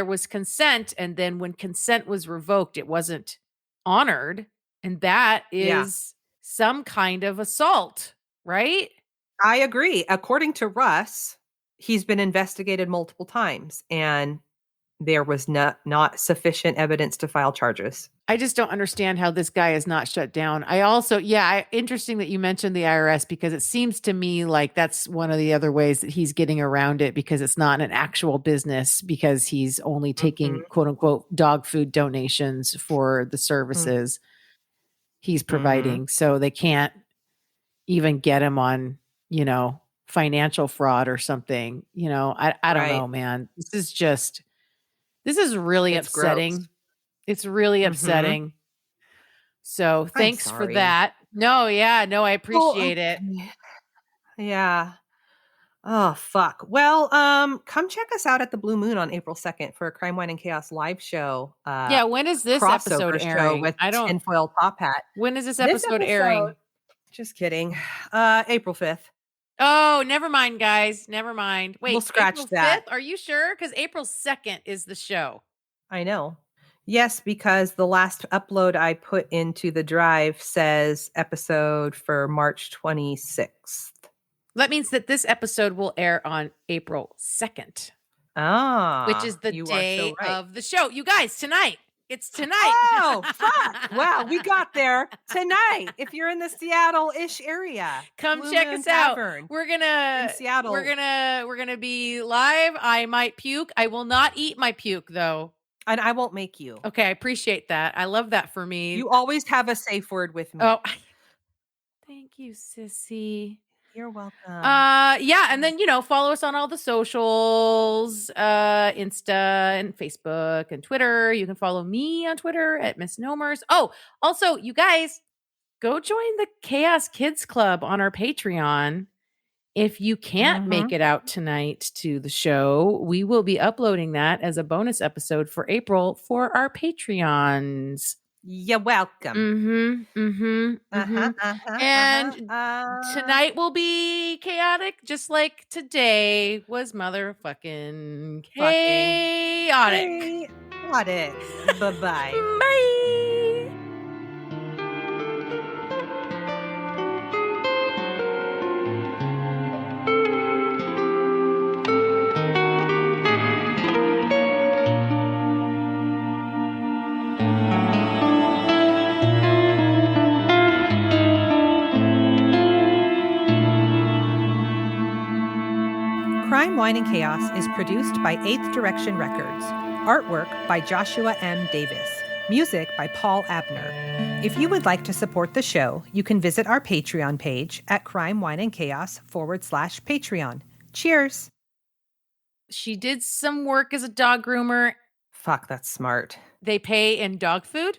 was consent, and then when consent was revoked, it wasn't honored, and that is some kind of assault, right? I agree. According to Russ, he's been investigated multiple times, and there was not sufficient evidence to file charges. I just don't understand how this guy is not shut down. I also, interesting that you mentioned the IRS, because it seems to me like that's one of the other ways that he's getting around it, because it's not an actual business, because he's only taking quote unquote dog food donations for the services he's providing. So they can't even get him on, financial fraud or something. I don't know, man. This is really It's upsetting. gross. It's really upsetting. So thanks for that. No, I appreciate it. Yeah. Oh, fuck. Well, come check us out at the Blue Moon on April 2nd for a Crime, Wine, and Chaos live show. When is this episode airing? With tinfoil top hat. When is this episode airing? Just kidding. April 5th. Oh, never mind, guys. Never mind. Wait, we'll scratch April that. 5th? Are you sure? Because April 2nd is the show. I know. Yes, because the last upload I put into the drive says episode for March 26th. That means that this episode will air on April 2nd. Which is the day of the show. You guys, tonight. It's tonight. Oh, fuck. Wow, we got there tonight. If you're in the Seattle-ish area, come Blue check Moon us out. Tavern We're gonna in Seattle. We're gonna be live. I might puke. I will not eat my puke though. And I won't make you. Okay, I appreciate that. I love that for me. You always have a safe word with me. Oh, thank you, sissy. You're welcome. And then, follow us on all the socials, Insta and Facebook and Twitter. You can follow me on Twitter at Misnomers. Oh, also, you guys, go join the Chaos Kids Club on our Patreon. If you can't make it out tonight to the show, we will be uploading that as a bonus episode for April for our Patreons. You're welcome. And tonight will be chaotic, just like today was motherfucking chaotic. Bye-bye. Bye. Crime, Wine, and Chaos is produced by 8th Direction Records. Artwork by Joshua M. Davis. Music by Paul Abner. If you would like to support the show, you can visit our Patreon page at crimewineandchaos.com/Patreon. Cheers. She did some work as a dog groomer. Fuck, that's smart. They pay in dog food?